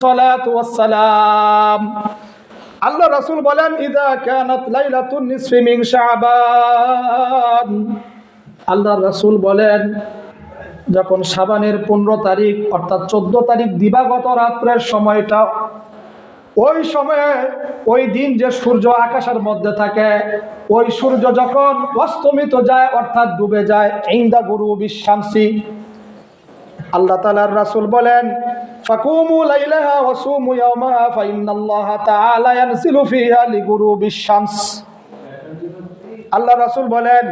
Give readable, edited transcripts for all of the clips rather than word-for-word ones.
সালাতু ওয়াস সালাম। আল্লাহ রাসূল বলেন, ইযা কানাত লাইলাতুন নিসফি মিন শাবান। আল্লাহ রাসূল বলেন, যখন শাবানের 15 তারিখ অর্থাৎ 14 তারিখ দিবাগত রাত্রের সময়টা, ওই সময়ে ওই দিন যে সূর্য আকাশের মধ্যে থাকে, ওই সূর্য যখন অস্তমিত যায় অর্থাৎ ডুবে যায়, ইনদা গুরুবিশ শামসি, আল্লাহ তাআলার রাসূল বলেন, ফাকুমু লাইলাহা ওয়া সুমু ইয়াওমাহা ফাইন্নাল্লাহা তাআলা ইয়ানজিলু ফিহা লিগুরুবিশ শামস। আল্লাহ রাসূল বলেন,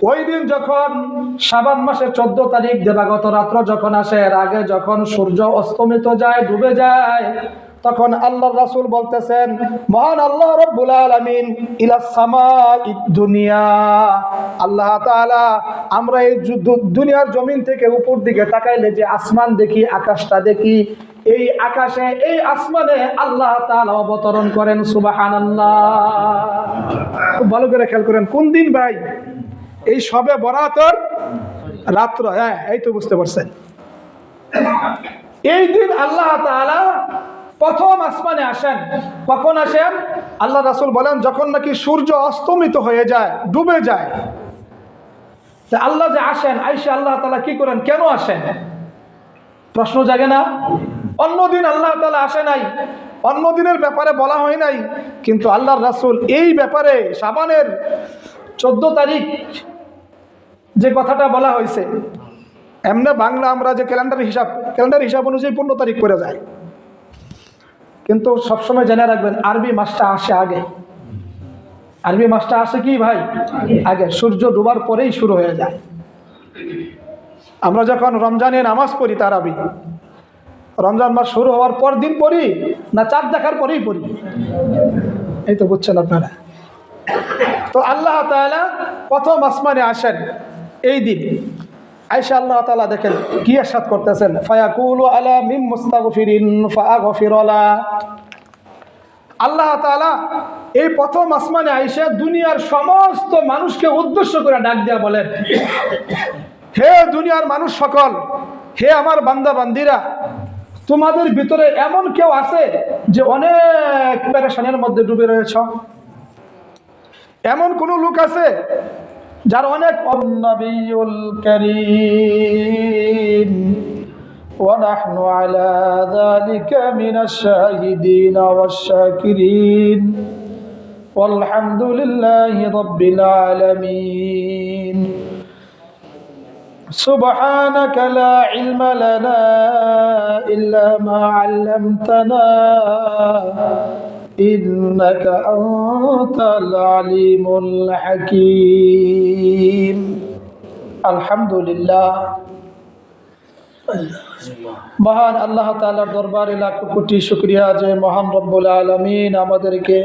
ওই দিন যখন শাবান মাসের 14 তারিখ দিবাগত রাত্র যখন আসে, এর আগে যখন সূর্য অস্তমিত যায়, ডুবে যায়, তখন আল্লাহ রাসূল বলতেছেন, মহান আল্লাহ রাব্বুল আলামিন ইলাস সামাঈদ দুনিয়া, আল্লাহ তাআলা আমরা এই দুনিয়ার জমিন থেকে উপর দিকে তাকাইলে যে আসমান দেখি, আকাশটা দেখি, এই আকাশে এই আসমানে আল্লাহ তাআলা অবতরণ করেন। সুবহানাল্লাহ। খুব ভালো করে খেয়াল করেন, কোন দিন ভাই? এই সবে বরাতের রাত্র। হ্যাঁ, এই তো বুঝতে পারছেন। এই দিন আল্লাহ তাআলা প্রথম আসমানে আসেন। কখন আসেন? আল্লাহ রাসূল বলেন, যখন নাকি সূর্য অস্তমিত হয়ে যায়, ডুবে যায়, আল্লাহ যে আসেন, আইসা আল্লাহ তাআলা কি করেন, কেন আসেন? প্রশ্ন জাগে না? অন্যদিন আল্লাহ তাআলা আসে নাই, অন্য দিনের ব্যাপারে বলা হয় নাই, কিন্তু আল্লাহর রাসূল এই ব্যাপারে শাবানের 14 তারিখ যে কথাটা বলা হয়েছে, এমনি বাংলা আমরা যে ক্যালেন্ডার হিসাব অনুযায়ী 15 তারিখ করে যায়, কিন্তু সবসময় জেনে রাখবেন আরবি মাসটা আসে আগে। আরবি মাসটা আসে কি ভাই? আগে। সূর্য ডোবার পরেই শুরু হয়ে যায়। আমরা যখন রমজানে নামাজ পড়ি তারাবি, রমজান মাস শুরু হওয়ার পর দিন পড়ি না চাঁদ দেখার পরেই পড়ি? এই তো বুঝছেন আপনারা। তো আল্লাহ তাআলা প্রথম আসমানে আসেন এই দিন। আয়েশা আল্লাহ তাআলা দেখেন কি ইরশাদ করতেছেন, ফায়াকুলু আলা মিন মুস্তাগফিরিন ফাআগফির লা। আল্লাহ তাআলা এই প্রথম আসমানে আয়েশা দুনিয়ার সমস্ত মানুষকে উদ্দেশ্য করে ডাক দিয়া বলেন, হে দুনিয়ার মানুষ সকল, হে আমার বান্দা বান্দিরা, তোমাদের ভিতরে এমন কেউ আছে যে অনেক পেরেশানির মধ্যে ডুবে রয়েছে? এমন কোন লোক আছে যার অনেক? নবিয়ুল কারীম ওয়া নাহনু আলা যালিকা মিনাশ শাহিদিন ওয়াশ শাকিরিন ওয়ালহামদুলিল্লাহি রাব্বিল আলামিন। سبحانك لا علم لنا إلا ما علمتنا إنك أنت العليم الحكيم। الحمد لله। মহান আল্লাহ তাআলার দরবারে লাখ কোটি শুকরিয়া যে মহান রব্বুল আলামিন আমাদেরকে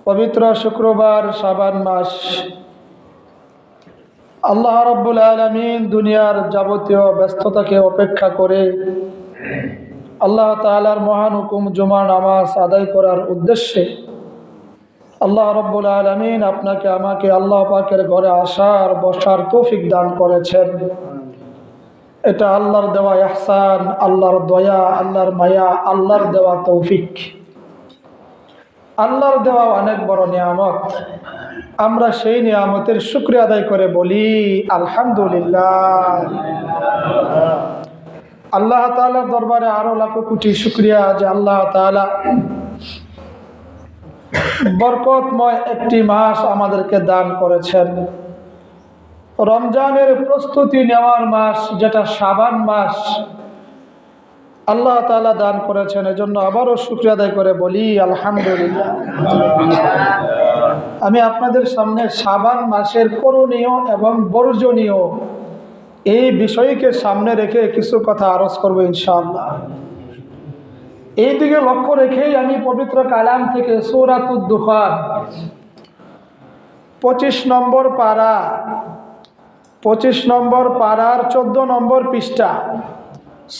পবিত্র শুক্রবার শাবান মাস, আল্লাহ রাব্বুল আলামিন দুনিয়ার যাবতীয় ব্যস্ততাকে উপেক্ষা করে আল্লাহ তাআলার মহান হুকুম জুমার নামাজ আদায় করার উদ্দেশ্যে আল্লাহ রাব্বুল আলামিন আপনাকে আমাকে আল্লাহ পাকের ঘরে আসার বসার তৌফিক দান করেছেন। এটা আল্লাহর দেওয়া ইহসান, আল্লাহর দয়া, আল্লাহর মায়া, আল্লাহর দেওয়া তৌফিক, আল্লাহর দেওয়া অনেক বড় নিয়ামত। আমরা সেই নিয়ামতের শুকরিয়া আদায় করে বলি আলহামদুলিল্লাহ। আল্লাহ তাআলার দরবারে আরো লাখ কোটি শুকরিয়া যে আল্লাহ তাআলা বরকতময় একটি মাস আমাদেরকে দান করেছেন, রমজানের প্রস্তুতি নেওয়ার মাস যেটা শাবান মাস আল্লাহ তাআলা দান করেছেন। এজন্য আবারও শুকরিয়া আদায় করে বলি আলহামদুলিল্লাহ। আমি আপনাদের সামনে শাবান মাসের করণীয় এবং বর্জনীয় এই বিষয়কে সামনে রেখে কিছু কথা আরজ করব ইনশাআল্লাহ। এই দিকে লক্ষ্য রেখেই আমি পবিত্র কালাম থেকে সূরাতুদ দুখান 25 নম্বর পারা, 25 নম্বর পারার 14 নম্বর পৃষ্ঠা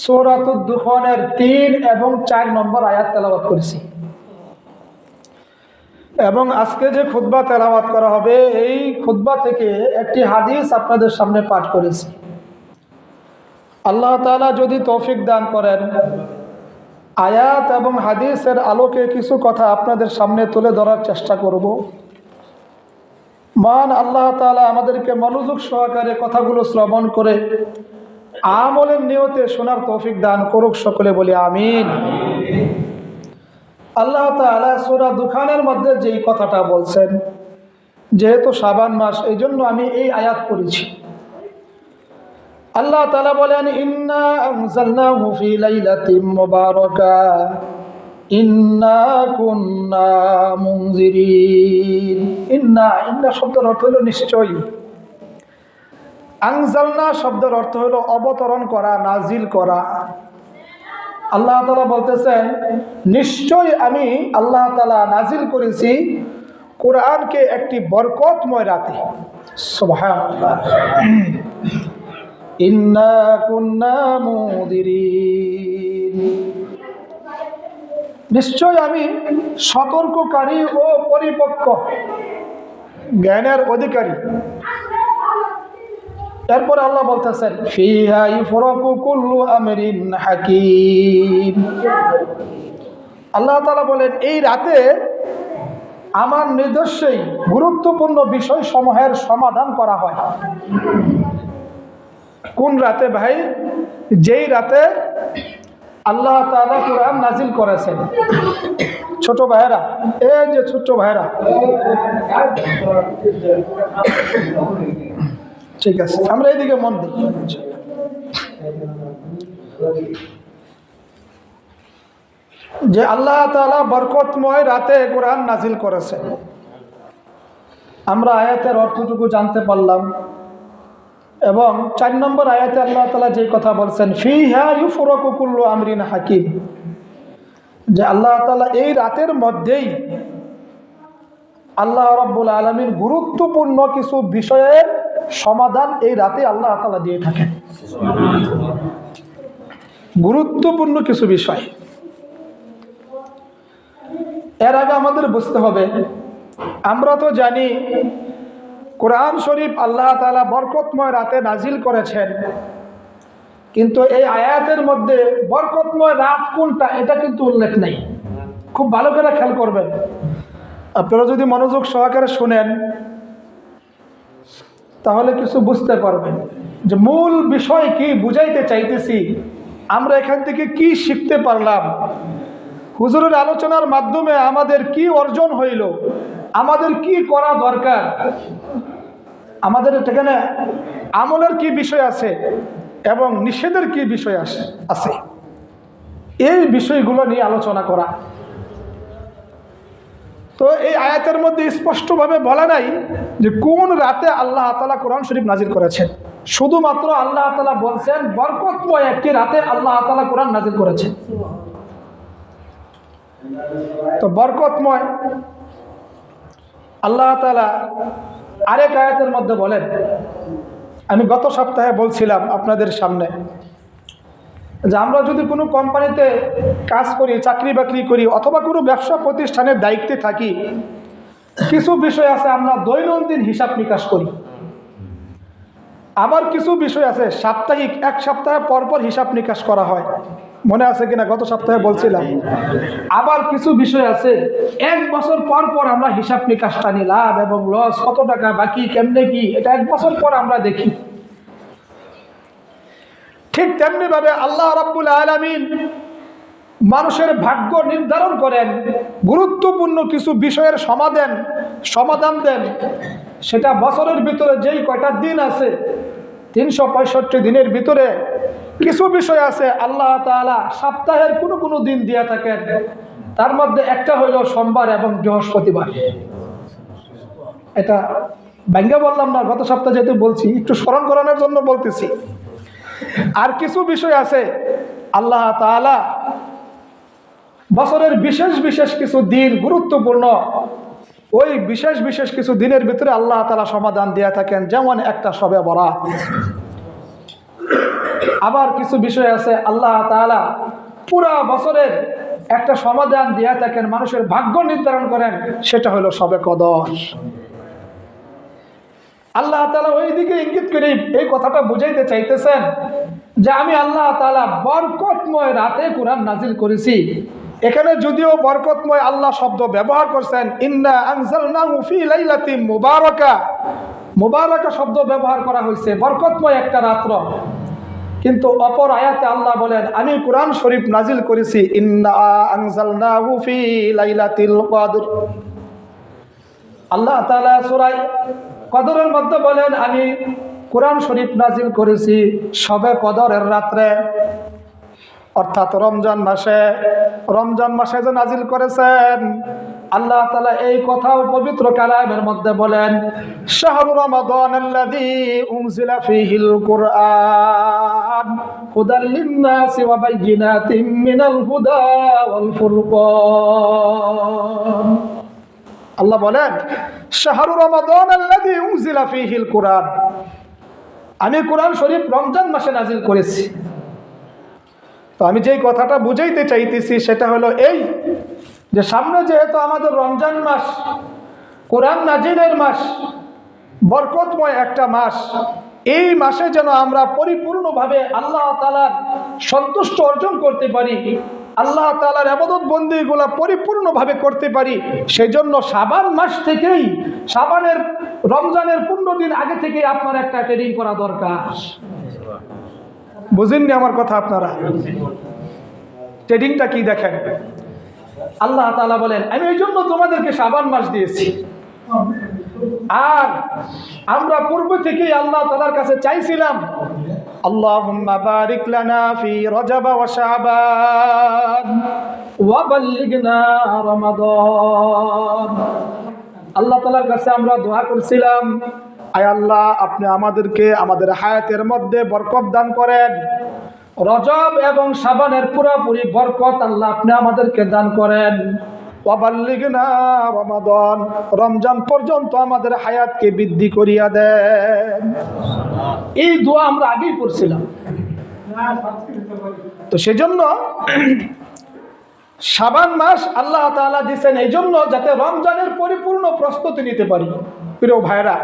সূরাতুদ দুখানের 3 এবং 4 নম্বর আয়াত তেলাওয়াত করেছি। এবং আজকে যে খুতবা তেলাওয়াত করা হবে এই খুতবা থেকে একটি হাদিস আপনাদের সামনে পাঠ করেছি। আল্লাহ তাআলা যদি তৌফিক দান করেন, আয়াত এবং হাদিসের আলোকে কিছু কথা আপনাদের সামনে তুলে ধরার চেষ্টা করব। মান আল্লাহ তাআলা আমাদেরকে মনোযোগ সহকারে কথাগুলো শ্রবণ করে আমলের নিয়তে শোনার তৌফিক দান করুক, সকলে বলি আমিন। আল্লাহ তাআলা সূরা দুখানের মধ্যে যেই কথাটা বলছেন, যেহেতু শাবান মাস এই জন্য আমি এই আয়াত পড়েছি। আল্লাহ তাআলা বলেন, ইন্না আনজালনাহু ফি লাইলাতিন মুবারাকাহ ইন্না কুন্না মুনজিরিন। ইন্না শব্দের অর্থ হলো নিশ্চয়ই। আনজালনা শব্দের অর্থ হলো অবতরণ করা, নাজিল করা। আল্লাহ তাআলা বলতেছেন, নিশ্চয় আমি আল্লাহ তাআলা নাজিল করেছি কোরআনকে একটি বরকতময় রাতে। সুবহানাল্লাহ। ইন্না কুন্না মুনজিরিন, নিশ্চয় আমি সতর্ককারী ও পরিপক্ক জ্ঞানের অধিকারী। এরপর আল্লাহ বলতেছেন, ফিহা ইফরাকু কুল্লু আমরিন হাকিম। আল্লাহ তাআলা বলেন, এই রাতে আমার নির্দেশেই গুরুত্বপূর্ণ বিষয় সমূহের সমাধান করা হয়। কোন রাতে ভাই? যেই রাতে আল্লাহ তাআলা কোরআন নাজিল করেছেন। ছোট ভাইরা, এই যে ছোট ভাইরা, ঠিক আছে, আমরা এইদিকে মন দিই। যে আল্লাহ তাআলা বরকতময় রাতে কোরআন নাজিল করেছেন, আমরা আয়াতের অর্থটুকু জানতে পারলাম। এবং 4 নম্বর আয়াতে আল্লাহ তাআলা যে কথা বলছেন, ফিহা ইউফরাকু কুল্লু আমরিন হাকিম, যে আল্লাহ তাআলা এই রাতের মধ্যেই আল্লাহ রাব্বুল আলামিন গুরুত্বপূর্ণ কিছু বিষয়ের সমাধান এই রাতে আল্লাহ তাআলা দিয়ে থাকেন। গুরুত্বপূর্ণ কিছু বিষয়। এর আগে আমাদের বুঝতে হবে, আমরা তো জানি কোরআন শরীফ আল্লাহ তাআলা বরকতময় রাতে নাজিল করেছেন, কিন্তু এই আয়াতের মধ্যে বরকতময় রাত কোনটা এটা কিন্তু উল্লেখ নেই। খুব ভালো করে খেয়াল করবেন। আপনারা যদি মনোযোগ সহকারে শুনেন তাহলে কিছু বুঝতে পারবেন যে মূল বিষয় কি বুঝাইতে চাইতেছি, আমরা এখান থেকে কি শিখতে পারলাম, হুজুরের আলোচনার মাধ্যমে আমাদের কি অর্জন হইল, আমাদের কি করা দরকার, আমাদের এখানে আমলের কি বিষয় আছে এবং নিষেধের কি বিষয় আছে, এই বিষয়গুলো নিয়ে আলোচনা করা। তো এই আয়াতের মধ্যে স্পষ্টভাবে বলা নাই যে কোন রাতে আল্লাহ তাআলা কোরআন শরীফ নাজিল করেছেন। শুধুমাত্র আল্লাহ তাআলা বলছেন বরকতময় একটি রাতে আল্লাহ তাআলা কোরআন নাজিল করেছেন। তো বরকতময় আল্লাহ তাআলা আরেক আয়াতের মধ্যে বলেন, আমি গত সপ্তাহে বলছিলাম আপনাদের সামনে যে আমরা যদি কোনো কোম্পানিতে কাজ করি, চাকরি বাকরি করি, অথবা কোনো ব্যবসা প্রতিষ্ঠানের দায়িত্বে থাকি, কিছু বিষয় আছে আমরা দৈনন্দিন হিসাব নিকাশ করি। আবার কিছু বিষয় আছে সাপ্তাহিক, এক সপ্তাহ পর পর হিসাব নিকাশ করা হয়। মনে আছে কিনা গত সপ্তাহে বলছিলাম। আবার কিছু বিষয় আছে 1 বছর পর পর আমরা হিসাব নিকাশ টানি, লাভ এবং লস, কত টাকা বাকি, কেমনে কি, এটা 1 বছর পর আমরা দেখি। ঠিক তেমনি ভাবে আল্লাহ রাব্বুল আলামিন মানুষের ভাগ্য নির্ধারণ করেন, গুরুত্বপূর্ণ কিছু বিষয়ের সমাধান দেন। সেটা বছরের ভিতরে যেই কয়টা দিন আছে, 365 দিনের ভিতরে কিছু বিষয় আছে আল্লাহ তাআলা সপ্তাহের কোনো দিন দিয়ে থাকেন। তার মধ্যে একটা হইল সোমবার এবং বৃহস্পতিবার। এটা ভাঙ্গা বললাম না, গত সপ্তাহে যেহেতু বলছি একটু স্মরণ করানোর জন্য বলতেছি। আর কিছু বিষয় আছে আল্লাহ তাআলা বছরের বিশেষ কিছু দিন গুরুত্বপূর্ণ, ওই বিশেষ কিছু দিনের ভিতরে আল্লাহ তাআলা সমাধান দিয়ে থাকেন, যেমন একটা শবে বরাত। আবার কিছু বিষয় আছে আল্লাহ তাআলা পুরা বছরের একটা সমাধান দিয়ে থাকেন, মানুষের ভাগ্য নির্ধারণ করেন, সেটা হলো শবে কদর। আল্লাহ তাআলা ওই দিকে ইঙ্গিত করে এই কথাটা বুঝাইতে চাইতেছেন যে আমি আল্লাহ তাআলা বরকতময় রাতে কোরআন নাজিল করেছি। এখানে যদিও বরকতময় আল্লাহ শব্দ ব্যবহার করছেন, ইন্না আনজালনাহু ফি লাইলাতিন মুবারাকা, মুবারাকা শব্দ ব্যবহার করা হয়েছে বরকতময় একটা রাত্র, কিন্তু অপর আয়াতে আল্লাহ বলেন আমি কোরআন শরীফ নাজিল করেছি ইন্না আনজালনাহু ফি লাইলাতিল কদর। আল্লাহ তাআলা সূরা কদরের মধ্যে বলেন আমি কোরআন শরীফ নাজিল করেছি শবে কদরের রাত্রে, অর্থাৎ রমজান মাসে যে নাজিল করেছেন। আল্লাহ তাআলা এই কথাও পবিত্র কালামের মধ্যে বলেন শাহরু রমাদানাল্লাযী উনজিলা ফীহিল কুরআন হুদাল লিন-নাসি ওয়া বায়্যিনাতিম মিনাল হুদা ওয়াল ফুরকান। আল্লাহ বলেন শাহরু রমাদানাল্লাযী উনজিলা ফীহিল কুরআন, আমি কোরআন শরীফ রমজান মাসে নাজিল করেছি। তো আমি যেই কথাটা বুঝাইতে চাইতেছি সেটা হলো এই যে সামনে যেহেতু আমাদের রমজান মাস, কোরআন নাজিলের মাস, বরকতময় একটা মাস, এই মাসে যেন আমরা পরিপূর্ণভাবে আল্লাহ তাআলার সন্তুষ্ট অর্জন করতে পারি, আল্লাহ তাআলার ইবাদত বন্দেগীগুলো পরিপূর্ণভাবে করতে পারি, সেই জন্য শাবান মাস থেকেই, শাবানের রমজানের 15 দিন আগে থেকে আপনার একটা ট্রেনিং করা দরকার। বুঝেননি আমার কথা আপনারা? ট্রেডিংটা কি দেখেন, আল্লাহ তাআলা বলেন আমি এই জন্য তোমাদেরকে শাবান মাস দিয়েছি। আর আমরা পূর্ব থেকেই আল্লাহ তাআলার কাছে চাইছিলাম আল্লাহুম্মা বারিক লানা ফি রজব ওয়া শাবান ওয়া বাল্লিগনা রমাদান। আল্লাহ তাআলার কাছে আমরা দোয়া করছিলাম আয় আল্লাহ আপনি আমাদেরকে আমাদের হায়াতের মধ্যে বরকত দান করেন, রজব এবং শাবানের পুরোপুরি বরকত আল্লাহ আপনি আমাদেরকে দান করেন, ওয়া বাল্লিগনা রমাদান, রমজান পর্যন্ত আমাদের হায়াতকে বৃদ্ধি করিয়া দেন। এই দোয়া আমরা আগেই করছিলাম। তো সেজন্য শাবান মাস আল্লাহ তাআলা দিয়েছেন এই জন্য যাতে রমজানের পরিপূর্ণ প্রস্তুতি নিতে পারি। প্রিয় ভাইরা,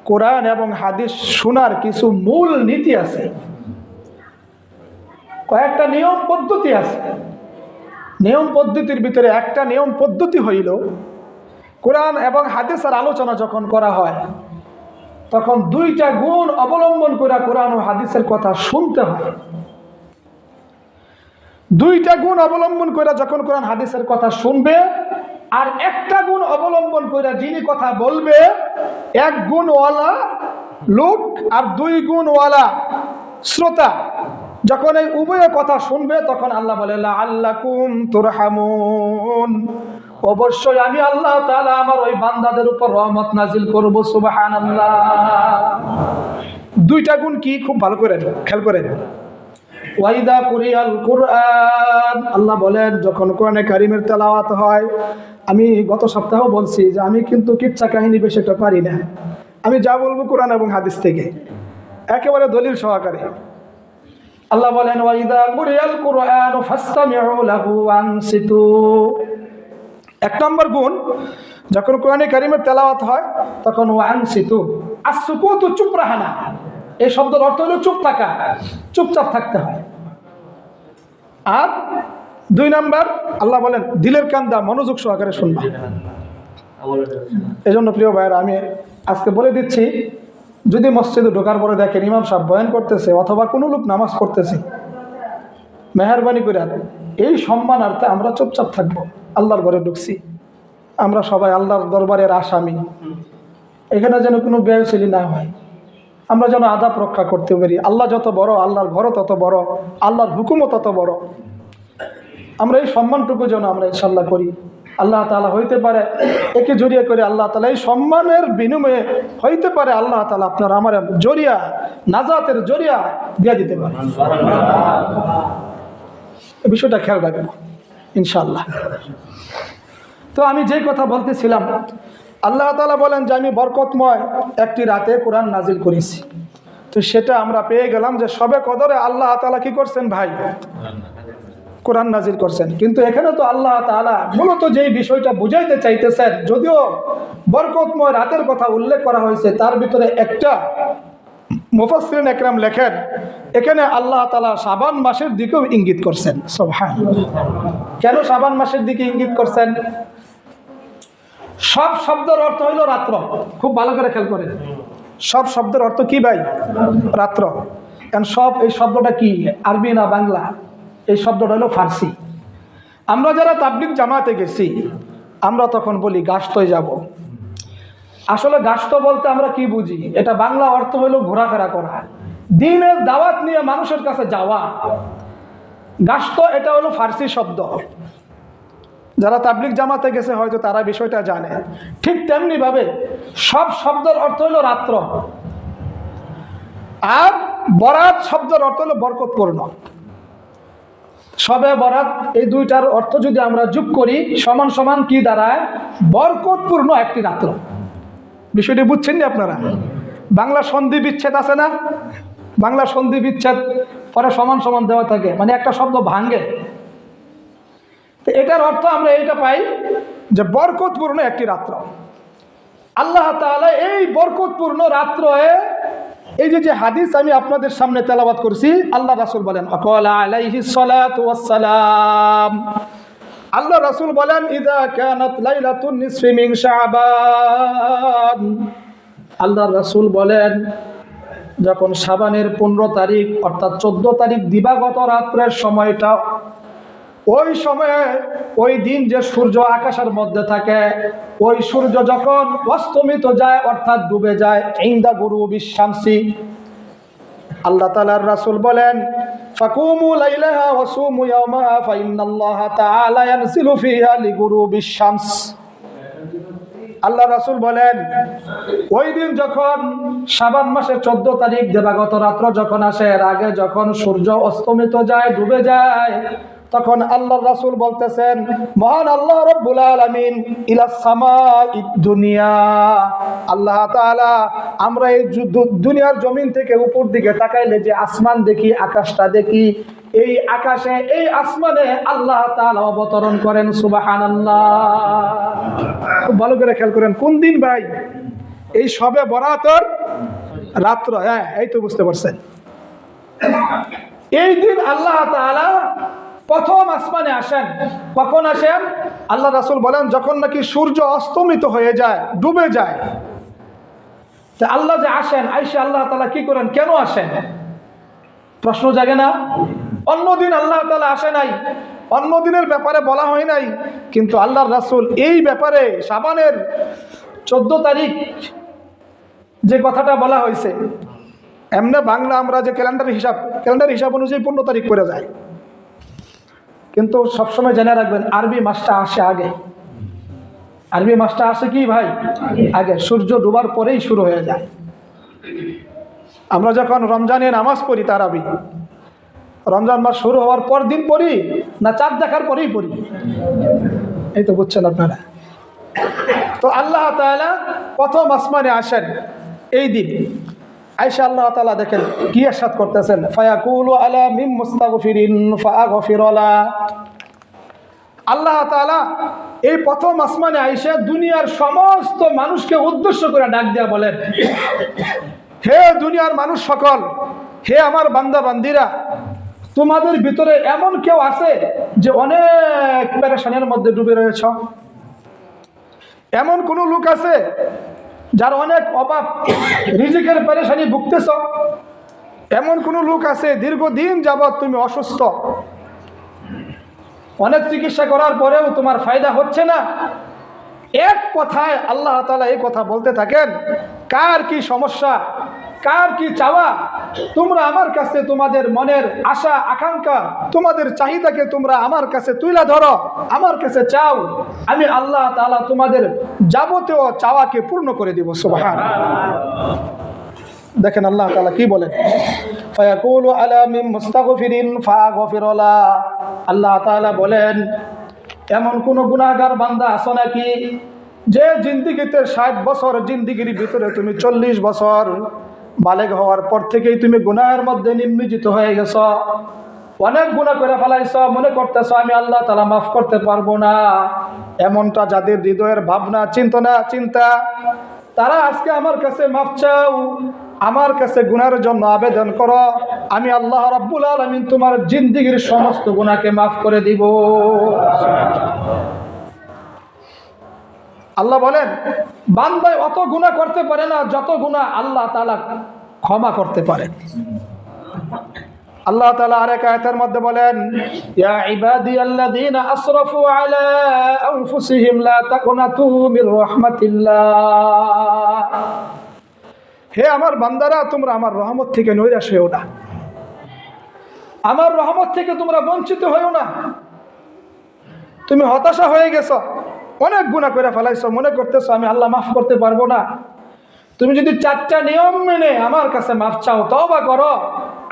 কোরআন এবং হাদিস শোনার কিছু মূল নীতি আছে, কয়েকটা নিয়ম পদ্ধতি আছে। নিয়ম পদ্ধতির ভিতরে একটা নিয়ম পদ্ধতি হইল কোরআন এবং হাদিসের আলোচনা যখন করা হয় তখন 2টা গুণ অবলম্বন করে কোরআন ও হাদিসের কথা শুনতে হয়। 2টা গুণ অবলম্বন করে যখন কোরআন হাদিসের কথা শুনবে, আর একটা গুণ অবলম্বন করে যিনি কথা বলবে, 1 গুণওয়ালা লোক আর 2 গুণওয়ালা শ্রোতা, যখন এই উভয় কথা শুনবে তখন আল্লাহ বলে লাআল্লাকুম তুরহামুন, অবশ্যই আমি আল্লাহ তাআলা আমার ওই বান্দাদের উপর রহমত নাজিল করব। সুবহানাল্লাহ। 2টা গুণ কি খুব ভালো করে খেয়াল করেন। ওয়াইদা কুরিয়াল কুরআন, আল্লাহ বলেন যখন কোরআনে কারীমের তেলাওয়াত হয়, আমি গত সপ্তাহ বলছি যে আমি কিন্তু কিচ্ছা কাহিনী বেশি একটা পারি না, আমি যা বলবো কোরআন এবং হাদিস থেকে একেবারে দলিল সহকারে। আল্লাহ বলেন ওয়াইদা কুরিয়াল কুরআন ফাসতামিউ লাহু ওয়ানসিতু। 1 নম্বর গুণ, যখন কোরআনে কারীমের তেলাওয়াত হয় তখন ওয়ানসিতু, আসসুকুতু, চুপ রাখা না, এই শব্দের অর্থ হলো চুপ থাকা, চুপচাপ থাকতে হয়। আর 2 নম্বর আল্লাহ বলেন দিলের কান্দা মনোযোগ সহকারে শুনবা। এই জন্য প্রিয় ভাইয়েরা আমি আজকে বলে দিচ্ছি, যদি মসজিদে ঢোকার পরে দেখেন ইমাম সাহেব বয়ান করতেছে অথবা কোনো লোক নামাজ পড়তেছে, মেহরবানি করে এই সম্মানার্থে আমরা চুপচাপ থাকবো। আল্লাহর ঘরে ঢুকছি, আমরা সবাই আল্লাহর দরবারের আসামি, এখানে যেন কোনো বেয়াদবি না হয়, আমরা যেন আদাব রক্ষা করতে পারি। আল্লাহ যত বড়, আল্লাহর ঘর তত বড়, আল্লাহর হুকুমও তত বড়। আমরা এই সম্মানটুকু যেন আমরা ইনশাল্লাহ করি। আল্লাহ তাআলা হইতে পারে একে জড়িয়ে করে আল্লাহ তাআলা এই সম্মানের বিনিময়ে হইতে পারে আল্লাহ তাআলা আপনার আমার জরিয়া, নাজাতের জরিয়া দিয়ে দিতে পারে। এই বিষয়টা খেয়াল রাখবেন ইনশাআল্লাহ। তো আমি যে কথা বলতেছিলাম, আল্লাহ তাআলা বলেন যে আমি বরকতময় একটি রাতে কোরআন নাজিল করেছি। তো সেটা আমরা পেয়ে গেলাম যে শবে কদরে আল্লাহ তাআলা কি করছেন ভাই? কোরআন নাজিল করছেন। কিন্তু এখানে তো আল্লাহ তাআলা মূলত যেই বিষয়টা বুঝাইতে চাইতেছেন, যদিও বরকতময় রাতের কথা উল্লেখ করা হয়েছে, তার ভিতরে একটা মুফাসসিরিন একরাম লেখেন এখানে আল্লাহ তাআলা শাবান মাসের দিকেও ইঙ্গিত করছেন। সুবহানাল্লাহ। কেন শাবান মাসের দিকে ইঙ্গিত করছেন? সব শব্দের অর্থ হইল রাত্র। খুব ভালো করে খেয়াল করেন, সব শব্দের অর্থ কি ভাই? রাত্র। কারণ সব এই শব্দটা কি, আরবি না বাংলা? এই শব্দটা হলো ফার্সি। আমরা যারা তাবলিগ জামাতে গেছি, আমরা তখন বলি গাছতয় যাব। আসলে গাছতো বলতে আমরা কি বুঝি? এটা বাংলা অর্থ হলো ঘোরাফেরা করা, দ্বীনের দাওয়াত নিয়ে মানুষের কাছে যাওয়া। গাছতো এটা হলো ফার্সি শব্দ। যারা তাবলিগ জামাতে গেছে হয়তো তারা বিষয়টা জানে। ঠিক তেমনি ভাবে সব শব্দের অর্থ হলো রাত্র, আর বরাত শব্দের অর্থ হলো বরকতপূর্ণ। সবে বরাত, এই দুইটার অর্থ যদি আমরা যোগ করি সমান সমান কি দাঁড়ায়? বরকতপূর্ণ একটি রাত্র। বিষয়টি বুঝছেন না আপনারা? বাংলা সন্ধি বিচ্ছেদ আছে না? বাংলা সন্ধি বিচ্ছেদ পরে সমান সমান দেওয়া থাকে, মানে একটা শব্দ ভাঙ্গে। তো এটার অর্থ আমরা এইটা পাই যে বরকতপূর্ণ একটি রাত্র। আল্লাহ তাআলা এই বরকতপূর্ণ রাত্রে, এই যে হাদিস আমি আপনাদের সামনে তেলাওয়াত করছি, আল্লাহ রাসূল বলেন আকালা আলাইহিস সালাতু ওয়াস সালাম, আল্লাহ রাসূল বলেন ইযা কানাত লাইলাতুন নিসফি মিন শাবান, আল্লাহ রাসূল বলেন যখন শাবানের 15 তারিখ অর্থাৎ 14 তারিখ দিবাগত রাত্রের সময়টা, ওই সময়ে ওই দিন যে সূর্য আকাশের মধ্যে থাকে, ওই সূর্য যখন অস্তমিত যায় অর্থাৎ ডুবে যায়, ইনদা গুরুবিশ শামসি, আল্লাহ তাআলার রাসূল বলেন ফাকুমু লাইলাহা ওয়া সুমু ইয়াওমাহা ফাইন্নাল্লাহা তাআলা ইয়ানসিলু ফিহা লিগুরুবিশ শামস। আল্লাহ রাসূল বলেন ওই দিন যখন শাবান মাসের 14 তারিখ দিবাগত রাত্র যখন আসে, এর আগে যখন সূর্য অস্তমিত যায়, ডুবে যায়, তখন আল্লাহ রাসূল বলতেছেন মহান আল্লাহ রাব্বুল আলামিন ইলাস সামাঈদ দুনিয়া, আল্লাহ তাআলা আমরা এই দুনিয়ার জমিন থেকে উপর দিকে তাকাইলে যে আসমান দেখি, আকাশটা দেখি, এই আকাশে এই আসমানে আল্লাহ তাআলা অবতরণ করেন। সুবহানাল্লাহ। খুব ভালো করে খেয়াল করেন। কোন দিন ভাই? এই শবে বরাতের রাত্র। হ্যাঁ, এই তো বুঝতে পারছেন। এই দিন আল্লাহ তাআলা প্রথম আসমানে আসেন। কখন আসেন? আল্লাহ রাসূল বলেন যখন নাকি সূর্য অস্তমিত হয়ে যায়, ডুবে যায়। তা আল্লাহ যে আসেন, আইসা আল্লাহ তাআলা কি করেন? কেন আসেন? প্রশ্ন জাগে না? অন্যদিন আল্লাহ তাআলা আসে নাই, অন্য দিনের ব্যাপারে বলা হয় নাই, কিন্তু আল্লাহর রাসূল এই ব্যাপারে শাবানের 14 তারিখ যে কথাটা বলা হয়েছে, এমনি বাংলা আমরা যে ক্যালেন্ডার হিসাব অনুযায়ী 15 তারিখ করে যায়, কিন্তু সবসময় জেনে রাখবেন আরবি মাসটা আসে আগে। আরবি মাসটা আসে কি ভাই? আগে। সূর্য ডোবার পরেই শুরু হয়ে যায়। আমরা যখন রমজানে নামাজ পড়ি তারাবি, রমজান মাস শুরু হওয়ার পর দিন পড়ি না চাঁদ দেখার পরেই পড়ি? এই তো বুঝছেন আপনারা। তো আল্লাহ তাআলা প্রথম আসমানে আসেন এই দিন। আয়েশা আল্লাহ তাআলা দেখেন কি ইরশাদ করতেছেন, ফায়াকুলু আলা মিন মুস্তাগফিরিন ফাআগফির লা। আল্লাহ তাআলা এই প্রথম আসমানে আয়েশা দুনিয়ার সমস্ত মানুষকে উদ্দেশ্য করে ডাক দিয়া বলেন, হে দুনিয়ার মানুষ সকল, হে আমার বান্দা বান্দিরা, তোমাদের ভিতরে এমন কেউ আছে যে অনেক পেরেশানির মধ্যে ডুবে রয়েছে? এমন কোন লোক আছে যার অনেক অভাব, রিজিকের পেরেশানি ভুগতেছ? এমন কোন লোক আছে দীর্ঘদিন যাবৎ তুমি অসুস্থ, অনেক চিকিৎসা করার পরেও তোমার ফায়দা হচ্ছে না? এক কথায় আল্লাহ তাআলা এই কথা বলতে থাকেন, কার কি সমস্যা, কার কি চাওয়া, তোমরা আমার কাছে তোমাদের মনের আশা আকাঙ্ক্ষা, তোমাদের চাহিদাকে তোমরা আমার কাছে তুলে ধরো, আমার কাছে চাও, আমি আল্লাহ তাআলা তোমাদের যাবতীয় চাওয়াকে পূর্ণ করে দিব। সুবহানাল্লাহ। দেখেন আল্লাহ তাআলা কি বলেন, ফায়াকুলু আলা মিন মুস্তাগফিরিন ফাআগফির লা। আল্লাহ তাআলা বলেন এমন কোন গুনাহগার বান্দা আছো নাকি যে জিন্দেগিতে 60 বছর জিন্দেগির ভিতরে তুমি 40 বছর বালেগ হওয়ার পর থেকেই তুমি গুনাহের মধ্যে নিমজ্জিত হয়ে গেছো? অনেক গুনাহ করে ফেলাইছ, মনে করতেছ আমি আল্লাহ তাআলা মাফ করতে পারবো না। এমনটা যাদের হৃদয়ের ভাবনা চিন্তা, তারা আজকে আমার কাছে মাফ চাও, আমার কাছে গুনাহের জন্য আবেদন করো, আমি আল্লাহ রাব্বুল আলামিন তোমার জিন্দেগীর সমস্ত গুনাহকে মাফ করে দিব। আল্লাহ বলেন বান্দা অত গুনাহ করতে পারে না যত গুনাহ আল্লাহ তাআলা ক্ষমা করতে পারেন। আল্লাহ তাআলা আরেক আয়াতের মধ্যে বলেন, ইয়া ইবাদিয়াল্লাযীনা আসরাফু আলা আনফুসিহিম লা তাকুনাতু মির রাহমাতিল্লাহ। হে আমার বান্দারা, তোমরা আমার রহমত থেকে নৈরাশ হইও না, আমার রহমত থেকে তোমরা বঞ্চিত হইও না। তুমি হতাশা হয়ে গেছো, অনেক গুনাহ করে ফেলাইছো, মনে করতেছো আমি আল্লাহ মাফ করতে পারবো না। তুমি যদি 4টা নিয়ম মেনে আমার কাছে মাফ চাও, তওবা করো,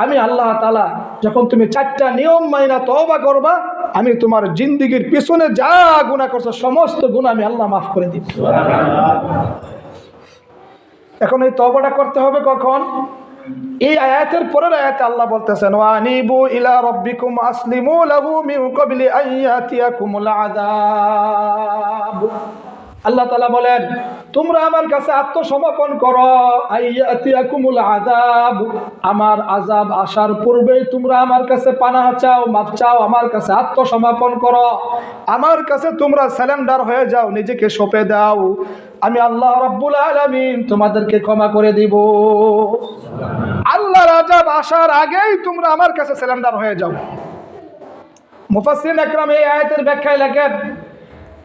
আমি আল্লাহ তাআলা যখন তুমি 4টা নিয়ম মাইনা তওবা করবা, আমি তোমার জিন্দেগীর পিছনে যা গুনাহ করছো সমস্ত গুনাহ আমি আল্লাহ মাফ করে দিব। এখন এই তওবাটা করতে হবে কখন? এই আয়াতের পরের আয়াতে আল্লাহ বলতেছেন, ওয়া আনিবু ইলা রাব্বিকুম আসলিমু লাহু মিন ক্বাবলি আন ইয়াতিয়াকুমুল আযাব। আল্লাহ তাআলা বলেন তোমরা আমার কাছে আত্মসমর্পণ করো, আইয়াতিয়াকুমুল আযাব, আমার আযাব আসার পূর্বেই তোমরা আমার কাছে পানাহ চাও, মাফ চাও, আমার কাছে আত্মসমর্পণ করো, আমার কাছে তোমরা সারেন্ডার হয়ে যাও, নিজেকে সঁপে দাও, আমি আল্লাহ রাব্বুল আলামিন তোমাদেরকে ক্ষমা করে দিব। আল্লাহর আযাব আসার আগেই তোমরা আমার কাছে সারেন্ডার হয়ে যাও। মুফাসসিরিন একরাম এই আয়াতের ব্যাখ্যায় লেখেন,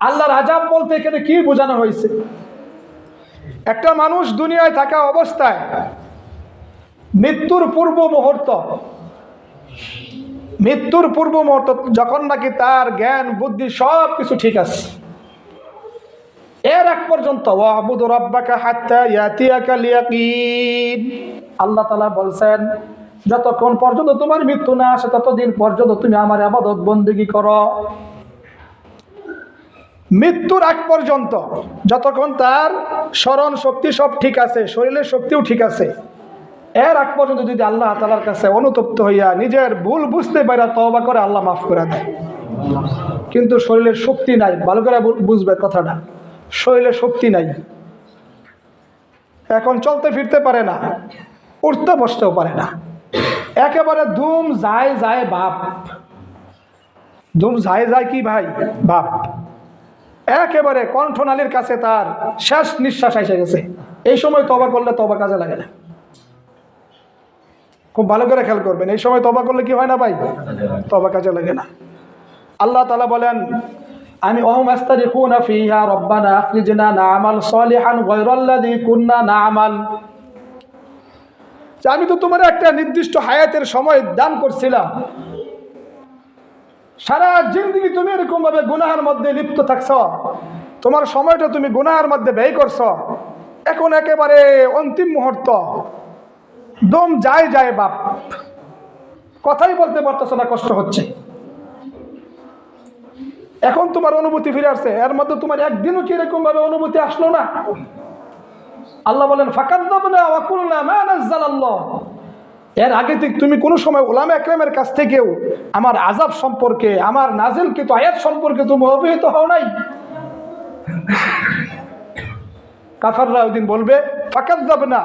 আল্লাহর আযাব বলতে এখানে কি বোঝানো হয়েছে? একটা মানুষ দুনিয়ায় থাকা অবস্থায় মৃত্যুর পূর্ব মুহূর্ত যখন নাকি তার জ্ঞান বুদ্ধি সব কিছু ঠিক আছে, এর এক পর্যন্ত ওয়াবুদু রাব্বাকা হাত্তা ইয়াতিয়াকাল ইয়াকিন, আল্লাহ তাআলা বলছেন যতক্ষণ পর্যন্ত তোমার মৃত্যু না আসে ততদিন পর্যন্ত তুমি আমার ইবাদত বন্দেগী করো। মৃত্যুর আগ পর্যন্ত যতক্ষণ তার স্মরণ শক্তি সব ঠিক আছে, শরীরের শক্তিও ঠিক আছে, এর আগ পর্যন্ত যদি আল্লাহ তাআলার কাছে অনুতপ্ত হইয়া নিজের ভুল বুঝতে পারে তওবা করে, আল্লাহ মাফ করে দেয়। কিন্তু শরীরের শক্তি নাই, ভালো করে বুঝবে কথাটা, শরীরের শক্তি নাই, এখন চলতে ফিরতে পারে না, উঠতে বসতেও পারে না, একেবারে ধুম যায় বাপ, ধুম যায় কি ভাই বাপ, একেবারে কণ্ঠনালীর কাছে তার শেষ নিঃশ্বাস এসে গেছে। এই সময় তওবা করলে তওবা কাজে লাগে না। খুব ভালো করে খেয়াল করবেন, এই সময় তওবা করলে কি হয় না ভাই? তওবা কাজে লাগে না। আল্লাহ তাআলা বলেন, আমি ওহুম আস্তারিকুনা ফিহা রব্বানা আখরিজনা না'মাল সলিহান গায়রাল্লাযী কুননা না'মাল। আমি তো তোমার একটা নির্দিষ্ট হায়াতের সময় দান করছিলাম, সারা জিন্দেগি তুমি এরকম ভাবে গুনাহের মধ্যে লিপ্ত থাকছ, তোমার সময়টা তুমি গুনাহের মধ্যে ব্যয় করছ, এখন একেবারে অন্তিম মুহূর্ত, দম যায় বাপ, কথাই বলতে পারতেছ না, কষ্ট হচ্ছে, এখন তোমার অনুভূতি ফিরে আসছে, এর মধ্যে তোমার একদিনও কি এরকম ভাবে অনুভূতি আসলো না? আল্লাহ বলেন ফাকাযযাবনা ওয়া কুলনা মা নাযালাল্লাহ। এর আগে তুমি কোনো সময় উলামা একরামের কাছ থেকেও আমার আযাব সম্পর্কে, আমার নাজিলকৃত আয়াত সম্পর্কে তুমি অবহিত হও নাই। কাফাররা ওইদিন বলবে ফাকাযযাবনা,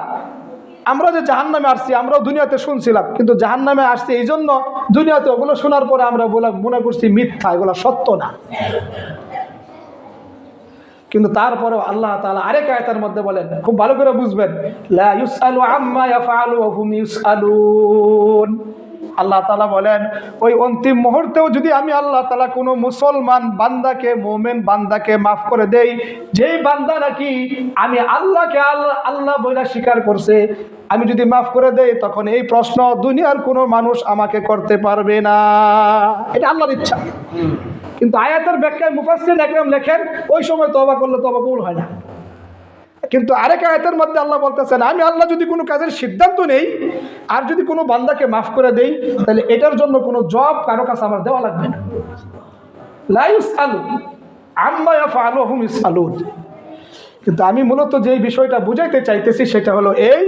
আমরা যে জাহান্নামে আসছি আমরাও দুনিয়াতে শুনছিলাম, কিন্তু জাহান্নামে আসছি এই জন্য দুনিয়াতে ওগুলো শোনার পরে আমরা মনে করছি মিথ্যা, এগুলো সত্য না। কিন্তু তারপরেও আল্লাহ তাআলা আরেক আয়াতের মধ্যে বলেন, খুব ভালো করে বুঝবেন, লা ইউসআলু আম্মা ইয়াফআলু ওয়া হুম ইউসআলুন। আল্লাহ তাআলা বলেন ওই অন্তিম মুহূর্তেও যদি আমি আল্লাহ তাআলা কোনো মুসলমান বান্দাকে, মুমিন বান্দাকে মাফ করে দেই, যেই বান্দা নাকি আমি আল্লাহকে আল্লাহ বলে স্বীকার করছে, আমি যদি মাফ করে দেই, তখন এই প্রশ্ন দুনিয়ার কোনো মানুষ আমাকে করতে পারবে না। এটা আল্লাহর ইচ্ছা। কিন্তু আয়াতের ব্যাখ্যায় মুফাসসিরিন একরাম লেখেন ওই সময় তওবা করলে তওবা কবুল হয় না। কিন্তু আরেক আয়াতের মধ্যে আল্লাহ বলতেছেন, আমি আল্লাহ যদি কোনো কাজের সিদ্ধান্ত নেই আর যদি কোনো বান্দাকে মাফ করে দেই, তাহলে এটার জন্য কোনো জব কারো কাছে আমার দেওয়া লাগবে না। লা ইউসআলু আম্মা ইয়াফআলু ওয়া হুম ইউসআলুন। কিন্তু আমি মূলত যে বিষয়টা বুঝাইতে চাইতেছি সেটা হলো এই,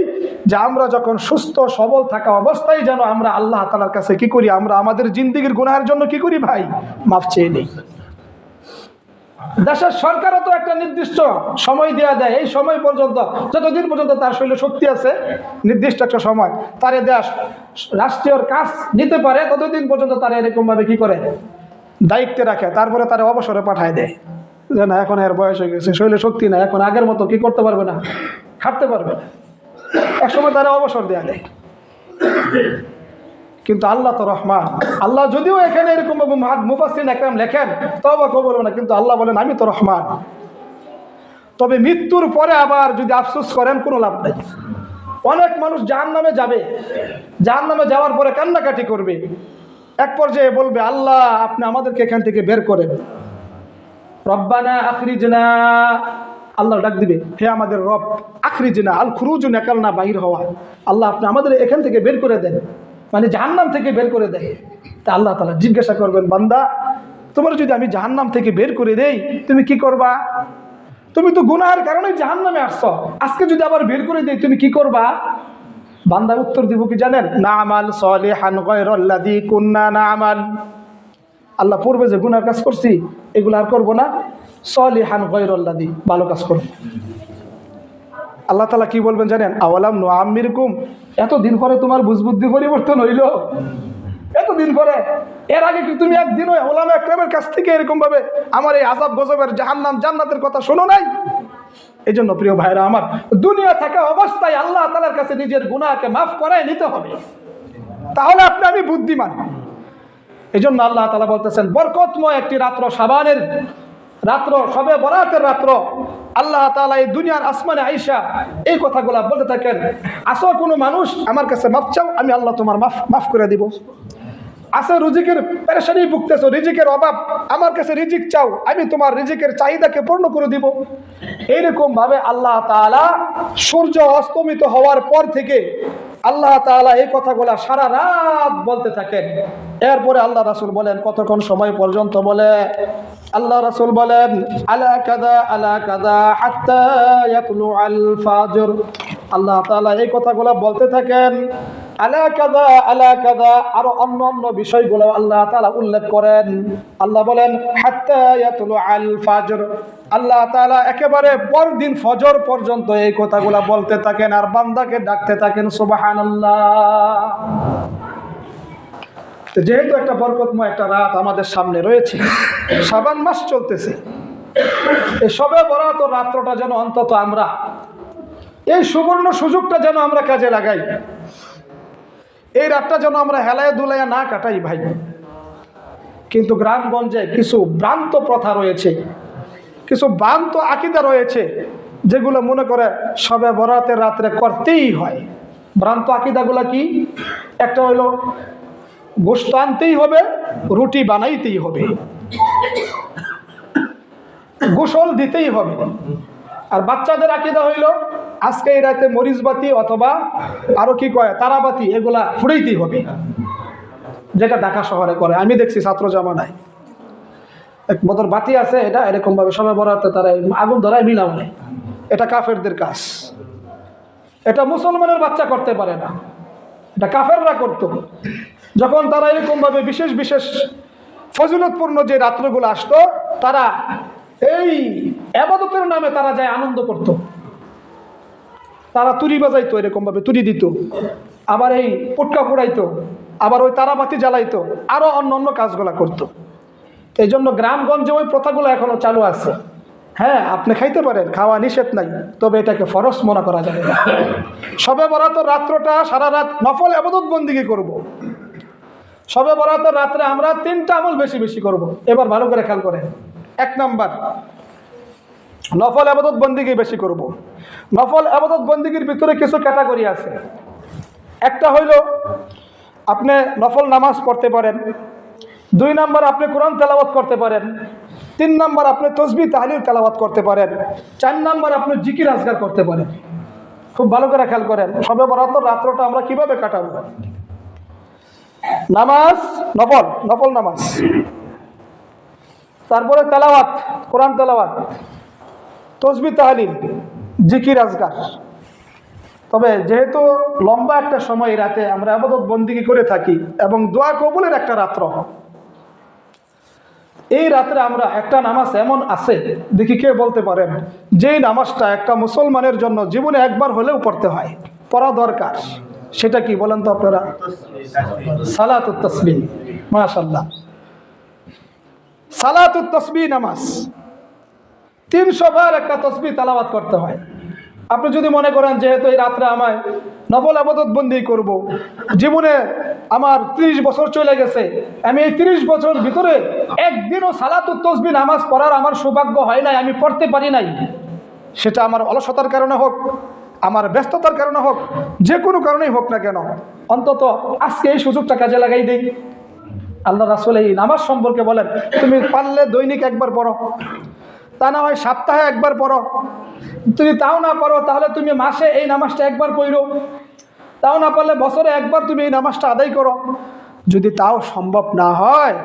যে আমরা যখন সুস্থ সবল থাকা অবস্থায় যেন আমরা আল্লাহ তাআলার কাছে কি করি, আমরা আমাদের জিন্দেগির গুনাহের জন্য কি করি ভাই, মাফ চেয়ে নিই। দেশের সরকারও তো একটা নির্দিষ্ট সময় দেওয়া দেয়, এই সময় পর্যন্ত, যতদিন পর্যন্ত তার শরীরে শক্তি আছে, নির্দিষ্ট একটা সময় তার দেশ রাষ্ট্রীয় কাজ নিতে পারে, ততদিন পর্যন্ত তারা এরকম ভাবে কি করে, দায়িত্বে রাখে। তারপরে তারা অবসরে পাঠায় দেয়, যে না এখন এর বয়স হয়ে গেছে, শরীরে শক্তি না, এখন আগের মতো কি করতে পারবে না, হাঁটতে পারবে না, একসময় তারা অবসর দেওয়া দেয়। কিন্তু আল্লাহ তো রহমান, আল্লাহ যদিও এখানে এরকম মুফাসসিরিন একরাম লেখেন তওবা কবুল হবে না, কিন্তু আল্লাহ বলেন আমি তো রহমান। তবে মৃত্যুর পরে আবার যদি আফসোস করেন কোনো লাভ নেই। অনেক মানুষ জাহান্নামে যাবে, জাহান্নামে যাওয়ার পরে কান্নাকাটি করবে, এক পর্যায়ে বলবে আল্লাহ আপনি আমাদেরকে এখান থেকে বের করেন, রব্বানা আখরিজনা, আল্লাহ ডাক দিবে হে আমাদের রব, আখরিজনা, আল খুরুজ নাকালনা, বাহির হওয়া, আল্লাহ আপনি আমাদের এখান থেকে বের করে দেন, মানে জাহান্নাম থেকে বের করে দেয়। তা আল্লাহ তাআলা জিজ্ঞাসা করবেন বান্দা তোমার যদি আমি জাহান্নাম থেকে বের করে দেই তুমি কি করবা, তুমি তো গুনাহের কারণে জাহান্নামে আসছো, আজকে যদি আবার বের করে দেই তুমি কি করবা? বান্দা উত্তর দিব কি জানেন, না'মাল সলিহান গায়রাল্লাযী কুননা না'মাল, আল্লাহ পূর্বে যে গুনার কাজ করছি এগুলো আর করবো না, সলিহান গায়রাল্লাযী, ভালো কাজ করব। আল্লাহ তাআলা কি বলবেন জানেন, আওয়ালাম নুআম্মিরকুম, এতদিন পরে তোমার বুঝবুদ্ধি পরিবর্তন হইল, এতদিন পরে, এর আগে কি তুমি একদিনও উলামা একরামের কাছ থেকে এরকম ভাবে আমার এই আযাব গজবের জাহান্নাম জান্নাতের কথা শোনো নাই? এই জন্য প্রিয় ভাইরা আমার, দুনিয়া থাকা অবস্থায় আল্লাহ তাআলার কাছে নিজের গুনাহকে মাফ করাই নিতে হবে, তাহলে আপনি আমি বুদ্ধিমান। এই জন্য আল্লাহ তাআলা বলতেছেন বরকতময় একটি রাত্র, শাবানের রাত্র, শবে বরাতের রাত্র, আল্লাহ তাআলা এই দুনিয়ার আসমানে আইসা এই কথাগুলা বলতে থাকেন, আসো কোনো মানুষ আমার কাছে মাফ চাও, আমি আল্লাহ তোমার মাফ করে দিব। আসে রিজিকের পেরেশানি ভুগতেছো, রিজিকের অভাব, আমার কাছে রিজিক চাও, আমি তোমার রিজিকের চাহিদাকে পূর্ণ করে দিব। এইরকম ভাবে আল্লাহ তাআলা সূর্য অস্তমিত হওয়ার পর থেকে আল্লাহ তাআলা এই কথাগুলা সারা রাত বলতে থাকেন। এরপরে আল্লাহ রাসূল বলেন কতক্ষণ সময় পর্যন্ত বলে, আল্লাহ রাসূল বলেন আলা কাযা হাত্তা ইয়াতলু আল ফাজর, আল্লাহ তাআলা এই কথাগুলা বলতে থাকেন, আলা কাযা, আরো অন্য বিষয়গুলো আল্লাহ তাআলা উল্লেখ করেন। আল্লাহ বলেন হাত্তা ইয়াতলু আল ফাজর, আল্লাহ তাআলা একেবারে পরদিন ফজর পর্যন্ত এই কথাগুলা বলতে থাকেন আর বান্দাকে ডাকতে থাকেন সুবহানাল্লাহ। যেহেতু একটা বরকতময় একটা রাত আমাদের সামনে রয়েছে, শাবান মাস চলতেছে, এই শবে বরাত রাত্রটা যেন অন্তত আমরা এই সুবর্ণ সুযোগটা যেন আমরা কাজে লাগাই, এই রাতটা যেন আমরা হেলায় দুলাইয়া না কাটাই ভাই। কিন্তু গ্রামগঞ্জে কিছু ভ্রান্ত প্রথা রয়েছে, কিছু ভ্রান্ত আকীদা রয়েছে, যেগুলো মনে করে শবে বরাতের রাত্রে করতেই হয়। ভ্রান্ত আকীদাগুলো কি? একটা হইল গোশত আনতেই হবে, রুটি বানাইতেই হবে, গোসল দিতেই হবে। আর বাচ্চাদের আকীদা হইল আজকে এই রাতে মরিচবাতি অথবা আরো কি কয় তারাবাতি এগুলা ফুড়াইতেই হবে, যেটা ঢাকা শহরে করে। আমি দেখছি ছাত্র জামানায় এক বদর বাতি আছে, এটা এরকম ভাবে সবাই বরাতে তারা আগুন ধরায় মিলাও নেই, এটা কাফেরদের কাজ, এটা মুসলমানের বাচ্চা করতে পারে না, এটা কাফেররা করতো। যখন তারা এরকম ভাবে বিশেষ বিশেষ ফজিলতপূর্ণ যে রাত্রগুলো আসতো, তারা এই ইবাদতের নামে তারা যায় আনন্দ করত, তারা তুরি বাজাইতো, এরকম ভাবে তুরি দিত, আবার এই পুটকা পোড়াইতো, আবার ওই তারাবাতি জ্বালাইতো, আরো অন্য কাজগুলা করতো। এই জন্য গ্রামগঞ্জে ওই প্রথাগুলো এখনো চালু আছে। হ্যাঁ, আপনি খাইতে পারেন, খাওয়া নিষেধ নাই, তবে এটাকে ফরজ মনে করা যাবে না। শবে বরাতের রাত্রটা সারা রাত নফল ইবাদত বন্দেগী করব। শবে বরাতের রাত্রে আমরা 3টা আমল বেশি বেশি করব। এবার ভালো করে খেয়াল করেন। 1 নাম্বার, নফল ইবাদত বন্দেগী বেশি করব। নফল ইবাদত বন্দেগীর ভিতরে কিছু ক্যাটাগরি আছে। একটা হইল আপনি নফল নামাজ পড়তে পারেন, 2 নাম্বার আপনি কোরআন তেলাওয়াত করতে পারেন, 3 নাম্বার আপনি তাসবিহ তাহলিল তেলাওয়াত করতে পারেন, 4 নাম্বার আপনি জিকির আজকার করতে পারেন। খুব ভালো করে খেয়াল করেন শবে বরাতের রাত্রটা আমরা কিভাবে কাটাবো। নামাজ, নফল নামাজ, তারপরে তেলাওয়াত, কোরআন তেলাওয়াত, তাসবিহ তাহলিল, জিকির আজকার, তবে যেহেতু লম্বা একটা সময় রাতে আমরা ইবাদত বন্দেগী করে থাকি এবং দোয়া কবুলের একটা রাত্র, এই রাত্রে আমরা একটা নামাজ এমন আছে, দেখি কে বলতে পারেন যেই নামাজটা একটা মুসলমানের জন্য জীবনে একবার হলেও পড়তে হয়, পড়া দরকার। সেটা কি বলেন তো আপনারা? সালাতুত তাসবিহ। মাশাআল্লাহ, সালাতুত তাসবিহ নামাজ 300 বার একটা তসবিহ তেলাওয়াত করতে হয়। আপনি যদি মনে করেন যেহেতু এই রাত্রে আমায় নফল ইবাদত বন্দেগী করব, জীবনে আমার 30 বছর চলে গেছে, আমি এই 30 বছর ভিতরে একদিনও সালাতুত তাসবিহ নামাজ পড়ার আমার সৌভাগ্য হয় নাই, আমি পড়তে পারি নাই, সেটা আমার অলসতার কারণে হোক, আমার ব্যস্ততার কারণে হোক, যে কোনো কারণেই হোক না কেন, অন্তত আজকে এই সুযোগটা কাজে লাগাই দেই। আল্লাহ রাসূল এই নামাজ সম্পর্কে বলেন, তুমি পারলে দৈনিক একবার পড়ো, তা না হয় সপ্তাহে একবার পড়ো, তুমি তাও না পারো তাহলে তুমি মাসে এই নামাজটা একবার পড়ো, তাও না পারলে বছরে একবার তুমি এই নামাজটা আদায় করো। যদি তাও সম্ভব না হয়,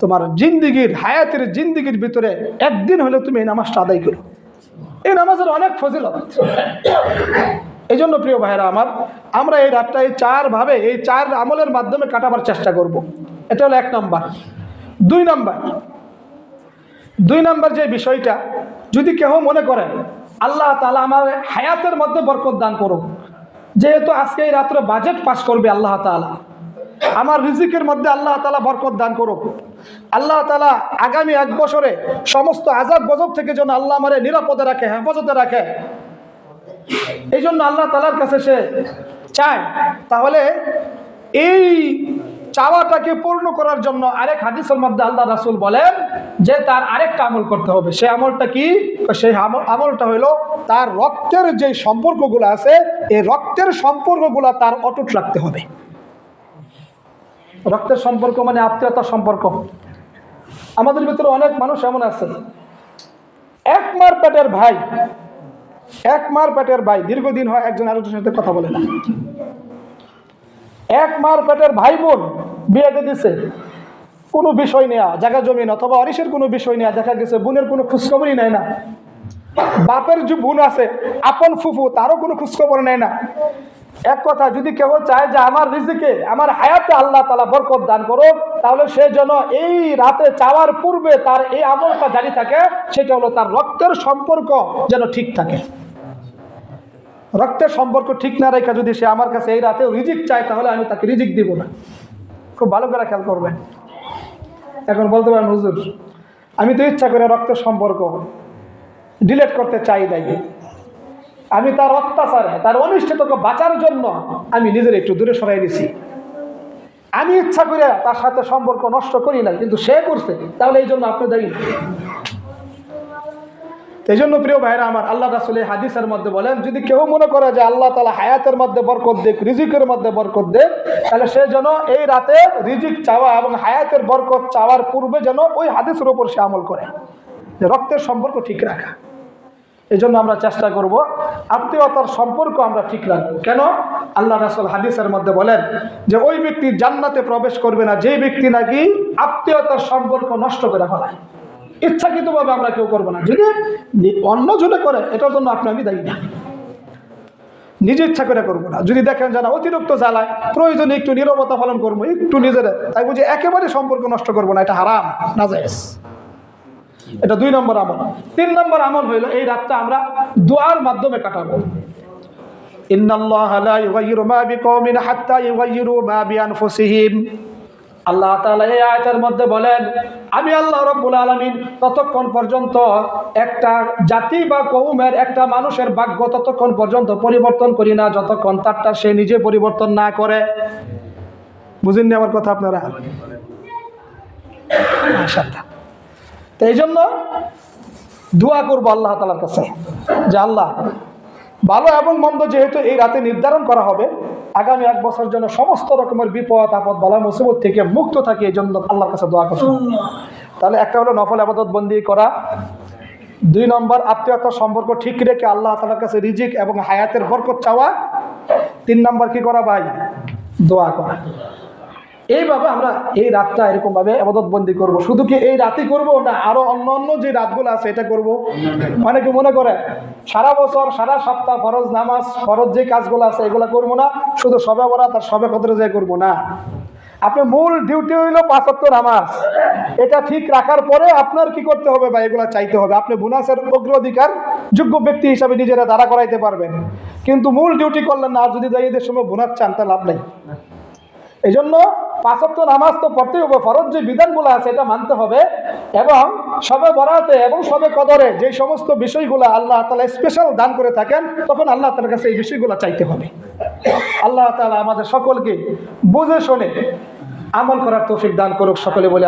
তোমার জিন্দিগির হায়াতের জিন্দিগির ভিতরে একদিন হলেও তুমি এই নামাজটা আদায় করো। এই নামাজের অনেক ফজিলত। এই জন্য প্রিয় ভাইয়েরা আমার, আমরা এই রাতটা এই 4 ভাবে, এই 4 আমলের মাধ্যমে কাটাবার চেষ্টা করব। এটা হলো 1 নম্বর। 2 নম্বর যে বিষয়টা, যদি কেউ মনে করেন আল্লাহ তাআলা আমার হায়াতের মধ্যে বরকত দান করুক, যেহেতু আজকে এই রাত্রে বাজেট পাস করবে আল্লাহ তাআলা, আমার রিজিকের মধ্যে আল্লাহ তাআলা বরকত দান করুক, আল্লাহ তাআলা আগামী 1 বছরে সমস্ত আযাব গজব থেকে যেন আল্লাহ আমারে নিরাপদে রাখে, হেফাজতে রাখে, এই জন্য আল্লাহ তাআলার কাছে সে চায়, তাহলে এই চাওয়াটাকে পূর্ণ করার জন্য আরেক হাদিসের মধ্যে আল্লাহ রাসূল বলেন যে তার আরেকটা আমল করতে হবে। সেই আমলটা কি? সেই আমলটা হলো তার রক্তের যে সম্পর্কগুলো আছে, এই রক্তের সম্পর্কগুলো তার অটুট রাখতে হবে। রক্তের সম্পর্ক মানে আত্মীয়তার সম্পর্ক। আমাদের ভিতরে অনেক মানুষ এমন আছে, এক মার পেটের ভাই, দীর্ঘদিন হয় একজন আরেকজনের সাথে কথা বলে না। এক মার পেটের ভাই বোন বিয়ে দিছে, কোনো বিষয় নেয়া, জায়গা জমিন অথবা অরিসের কোনো বিষয় নেয়া, দেখা গেছে বোনের কোনো খোঁজখবরই নেয় না। বাপের যে বোন আছে আপন ফুফু, তারও কোনো খোঁজখবর নেয় না। এক কথা, যদি কেউ চায় যে আমার রিজিকে, আমার হায়াতে আল্লাহ তাআলা বরকত দান করুক, তাহলে সে যেন এই রাতে চাওয়ার পূর্বে তার এই আমলটা জারি থাকে, সেটা হলো তার রক্তের সম্পর্ক যেন ঠিক থাকে। রক্তের সম্পর্ক ঠিক না রেখে যদি সে আমার কাছে এই রাতেও রিজিক চায়, তাহলে আমি তাকে রিজিক দিব না। খুব ভালো করে খেয়াল করবেন। এখন বলতে পারেন হুজুর, আমি তো ইচ্ছা করে রক্তের সম্পর্ক ডিলেট করতে চাই নাই, আমি তার অত্যাচারে, তার অনিষ্টিতকে বাঁচার জন্য আমি নিজের একটু দূরে সরাই দিছি, আমি ইচ্ছা করে তার সাথে সম্পর্ক নষ্ট করি না, কিন্তু সে করছে, তাহলে এই জন্য আপনি দায়ী। এই জন্য প্রিয় ভাইরা আমার, আল্লাহ রাসূল এই হাদিসের মধ্যে বলেন, যদি কেউ মনে করে যে আল্লাহ তাআলা হায়াতের মধ্যে বরকত দেখ, রিজিকের মধ্যে বরকত দেখ, তাহলে সে যেন এই রাতে রিজিক চাওয়া এবং হায়াতের বরকত চাওয়ার পূর্বে যেন ওই হাদিসের উপর সে আমল করে, যে রক্তের সম্পর্ক ঠিক রাখা। এই জন্য আমরা চেষ্টা করব আত্মীয়তার সম্পর্ক আমরা ঠিক রাখবো। কেন? আল্লাহ রাসূল হাদিসের মধ্যে বলেন যে ওই ব্যক্তি জান্নাতে প্রবেশ করবে না যে ব্যক্তি নাকি আত্মীয়তার সম্পর্ক নষ্ট করে ফেলায়। ইচ্ছাকৃতভাবে আমরা কেউ করবো না, যদি অন্যজনে করে এটার জন্য আমি দায়ী না, নিজে ইচ্ছা করে করবো না। যদি দেখেন যে না অতিরিক্ত জ্বালায়, প্রয়োজনে একটু নীরবতা পালন করবো, একটু নিজের, তাই বুঝে একেবারে সম্পর্ক নষ্ট করবো না, এটা হারাম, নাজায়েজ। এটা 2 নম্বর আমল। 3 নম্বর আমল হইল এই রাতটা আমরা দোয়ার মাধ্যমে কাটাবো। ইন্নাল্লাহা লা ইউগাইয়িরু মা বিকওমিন হাত্তা ইউগাইয়িরু মা বিআনফুসিহিম। আল্লাহ তাআলা এই আয়াতের মধ্যে বলেন, আমি আল্লাহ রাব্বুল আলামিন ততক্ষণ পর্যন্ত একটা জাতি বা কওমের, একটা মানুষের ভাগ্য ততক্ষণ পর্যন্ত পরিবর্তন করি না যতক্ষণ তারটা সে নিজে পরিবর্তন না করে। বুঝেননি আমার কথা আপনারা? মাশাআল্লাহ। তো এই জন্য দোয়া করবো আল্লাহ তাআলার কাছে যে আল্লাহ, ভালো এবং মন্দ যেহেতু এই রাতে নির্ধারণ করা হবে, আগামী 1 বছর জন্য সমস্ত রকমের বিপদ আপদ বালা মুসিবত থেকে মুক্ত থাকে, এই জন্য আল্লাহর কাছে দোয়া করতে হবে। তাহলে একটা হলো নফল ইবাদত বন্দেগী করা, 2 নম্বর আত্মীয়তার সম্পর্ক ঠিক রেখে আল্লাহ তাআলার কাছে রিজিক এবং হায়াতের বরকত চাওয়া, 3 নম্বর কি করা ভাই? দোয়া করা। এইভাবে আমরা এই রাতটা এরকমভাবে ইবাদতবন্দি করব। শুধু কি এই রাতই করব না আরো অন্য অন্য যে রাতগুলো আছে এটা করব? অনেকে মনে করে সারা বছর সারা সপ্তাহ ফরজ নামাজ ফরজ যে কাজগুলো আছে এগুলো করবো না, শুধু সবে বরাত আর সবে কদরে যায় করবো না। আপনি মূল ডিউটি হইল 5 ওয়াক্ত নামাজ, এটা ঠিক রাখার পরে আপনার কি করতে হবে বা এগুলা চাইতে হবে। আপনি বোনাসের অগ্রাধিকার যোগ্য ব্যক্তি হিসাবে নিজেরা দাঁড়া করাইতে পারবেন, কিন্তু মূল ডিউটি করলেন না। আর যদি যাই এদের সময় বোনাস চান তা লাভ নেই। এই জন্য 5 ওয়াক্ত নামাজ তো পড়তেই হবে, ফরজ যে বিধানগুলো আছে এটা মানতে হবে, এবং সবে বরাতে এবং সবে কদরে যে সমস্ত বিষয়গুলো আল্লাহ তাআলা স্পেশাল দান করে থাকেন তখন আল্লাহ তাআলার কাছে এই বিষয়গুলো চাইতে হবে। আল্লাহ তাআলা আমাদের সকলকে বুঝে শুনে আমল করার তৌফিক দান করুক, সকলে বলে